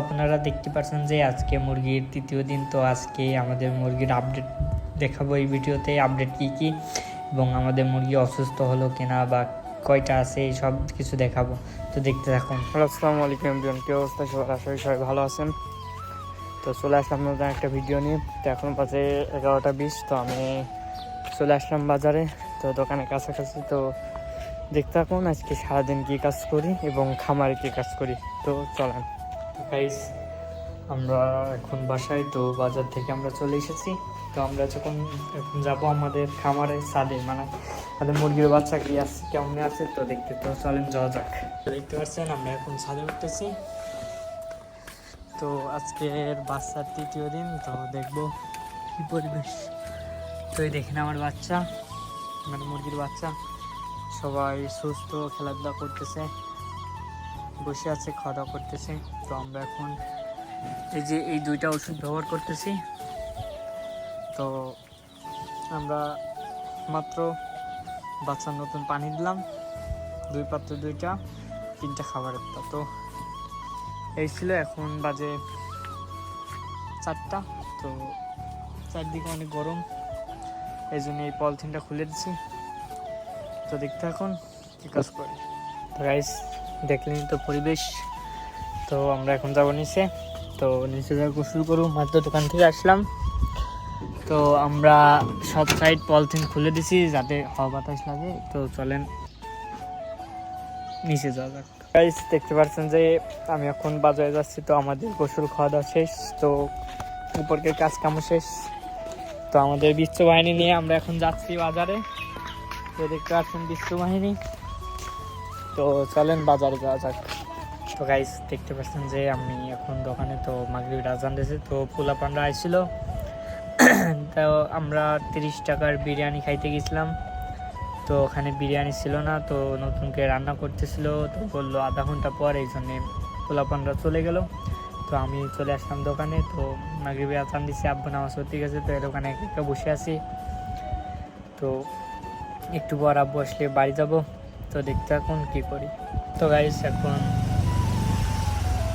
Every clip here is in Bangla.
আপনারা দেখতে পাচ্ছেন যে আজকে মুরগির তৃতীয় দিন। তো আজকে আমাদের মুরগির আপডেট দেখাবো এই ভিডিওতে, আপডেট কী এবং আমাদের মুরগি অসুস্থ হলো কিনা বা কয়টা আছে এই সব কিছু দেখাবো। তো দেখতে থাকুন। হ্যালো, আসসালামু আলাইকুম এভরিওয়ান। কি অবস্থা সবার? আশা করি সবাই ভালো আছেন। তো চলে আসলাম নতুন একটা ভিডিও নিয়ে। তো এখন বাজে 11:20। তো আমি চলে আসলাম বাজারে, তো দোকানের কাছাকাছি। তো দেখতে থাকুন আজকে সারাদিন কী কাজ করি এবং খামারে কী কাজ করি। তো চলেন গাইস, আমরা এখন বাসায়। তো বাজার থেকে আমরা চলে এসেছি। তো আমরা এখন যাবো আমাদের খামারের ছাদে, মানে আমাদের মুরগির বাচ্চা কি আছে কেমন আছে তো দেখতে। তো চলেন যাওয়া যাক। তো দেখতে পাচ্ছেন আমরা এখন ছাদে উঠতেছি। তো আজকের বাচ্চার তৃতীয় দিন। তো দেখবো কি পরিবেশ। তো এই দেখেন আমার বাচ্চা, মানে মুরগির বাচ্চা সবাই সুস্থ, খেলাধুলা করতেছে, বসে আছে, খাওয়া দাওয়া করতেছে। তো আমরা এখন এই দুইটা ওষুধ ব্যবহার করতেছি। তো আমরা মাত্র বাচ্চার নতুন পানি দিলাম, 2 পাত্র 2টা 3টা খাবারের। তো এই ছিল। এখন বাজে 4টা। তো চারদিকে অনেক গরম, এই জন্য এই পলিথিনটা খুলে দিচ্ছি। তো দেখতে এখন কী কাজ করি। তো গাইস, দেখলেন তো পরিবেশ। তো আমরা এখন যাবো নিচে। তো নিচে যাওয়া গোসল করবো, মাত্র দোকান থেকে আসলাম। তো আমরা সব সাইড পলিথিন খুলে দিছি যাতে হাওয়া বাতাস লাগে। তো চলেন নিচে যাওয়া যাক। গাইস, দেখতে পাচ্ছেন যে আমি এখন বাজারে যাচ্ছি। তো আমাদের গোসল খাওয়া দাওয়া শেষ, তো উপরকের কাজ কামও শেষ। তো আমাদের বিশ্ব বাহিনী নিয়ে আমরা এখন যাচ্ছি বাজারে। তো দেখতে পাচ্ছেন বিশ্ব বাহিনী। তো চলেন বাজারে যাওয়া যাক। তো গাইস, দেখতে পাচ্ছেন যে আমি এখন দোকানে। তো মাগরিবের আজান দিয়েছে। তো পোলাপানরা আইছিল। তো আমরা 30 টাকার বিরিয়ানি খাইতে গেছিলাম। তো ওখানে বিরিয়ানি ছিল না, তো নতুন করে রান্না করতেছিল। তো বললো আধা ঘন্টা পর, এই জন্যে পোলাপানরা চলে গেল। তো আমি চলে আসলাম দোকানে। তো মাগরিবের আজান দিয়েছে, আব্বু নামাজ পড়তে গেছে। তো এই দোকানে একা বসে আছি। তো একটু পর আব্বু আসলে বাড়ি যাব। তো দেখতে এখন কী করি। তো গাইস, এখন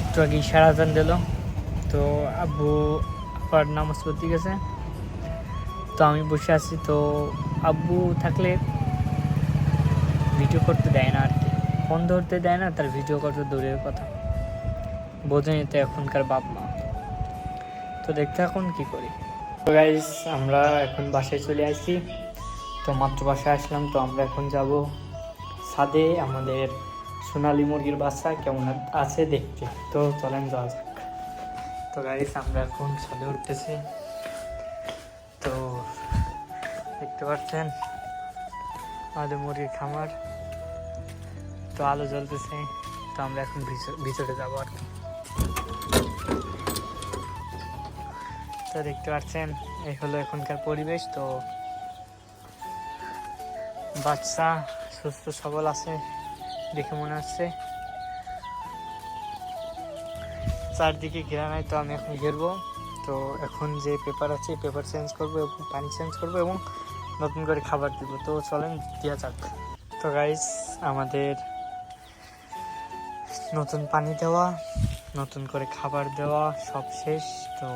একটু আগে ইশারা আজান দিল। তো আব্বু আবার নামাজ পড়তে গেছে। তো আমি বসে আছি। তো আব্বু থাকলে ভিডিও করতে দেয় না আর কি, ফোন ধরতে দেয় না, তার ভিডিও করতে দূরের কথা। বোঝেনি তো এখনকার বাপ মা। তো দেখতে এখন কি করি। তো গাইস, আমরা এখন বাসায় চলে আসছি। তো মাত্র বাসায় আসলাম। তো আমরা এখন যাব ছাদে আমাদের সোনালী মুরগির বাচ্চা কেমন আছে দেখতে। তো চলেন যাওয়া যাক। তো গাইস, আমরা এখন ছাদে উঠতেছি। তো দেখতে পাচ্ছেন আমাদের মুরগির খামার। তো আলো জ্বলতেছে। তো আমরা এখন ভিতরে যাবো আর কি। তো দেখতে পাচ্ছেন এই হলো এখনকার পরিবেশ। তো বাচ্চা সুস্থ সবল আছে দেখে মনে হচ্ছে। চারদিকে ঘেরা নাই, তো আমি এখন ঘেরবো। তো এখন যে পেপার আছে পেপার চেঞ্জ করবো এবং পানি চেঞ্জ করবো এবং নতুন করে খাবার দিব। তো চলেন দেওয়া যাক। তো গাইস, আমাদের নতুন পানি দেওয়া, নতুন করে খাবার দেওয়া সব শেষ। তো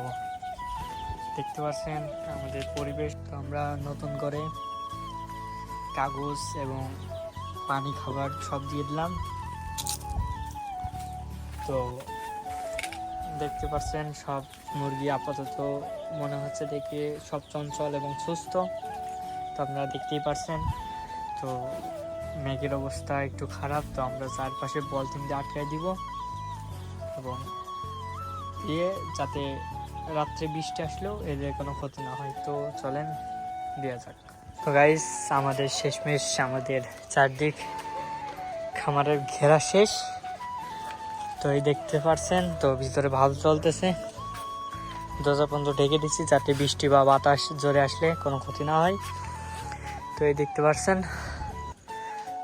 দেখতে পাচ্ছেন আমাদের পরিবেশ। তো আমরা নতুন করে কাগজ এবং পানি খাবার সব দিয়ে দিলাম। তো দেখতে পাচ্ছেন সব মুরগি আপাতত মনে হচ্ছে দেখে সব চঞ্চল এবং সুস্থ। তো আপনারা দেখতেই পাচ্ছেন। তো মেঘের অবস্থা একটু খারাপ। তো আমরা চারপাশে পলিথিন দিয়ে আটকায় দিব এবং দিয়ে যাতে রাত্রে বৃষ্টি আসলেও এদের কোনো ক্ষতি না হয়। তো চলেন দেওয়া যাক। তো গাইস, আমাদের শেষমেশ আমাদের চারদিক খামারের ঘেরা শেষ। তো এই দেখতে পাচ্ছেন। তো ভিতরে ভালো চলতেছে, দরজা পর্যন্ত ঢেকে দিচ্ছি যাতে বৃষ্টি বা বাতাস জোরে আসলে কোনো ক্ষতি না হয়। তো এই দেখতে পাচ্ছেন।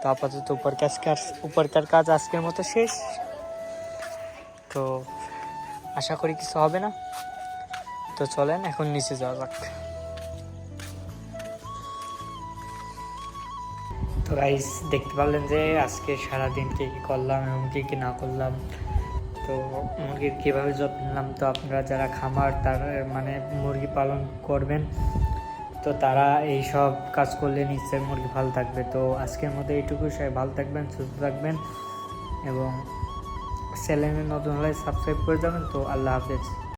তো আপাতত উপরকার কাজ আজকের মতো শেষ। তো আশা করি কিছু হবে না। তো চলেন এখন নিচে যাওয়া যাক। তো গাইস, দেখতে পারলেন যে আজকে সারাদিন কী কী করলাম এবং কী কী না করলাম। তো তো মুরগির কীভাবে যত্ন নিলাম, তো আপনারা যারা খামার তারা মানে মুরগি পালন করবেন তো তারা এই সব কাজ করলে নিশ্চয়ই মুরগি ভালো থাকবে। তো আজকের মতো এইটুকু, সবাই ভালো থাকবেন, সুস্থ থাকবেন এবং চ্যানেলে নতুন হলে সাবস্ক্রাইব করে যাবেন। তো আল্লাহ হাফেজ।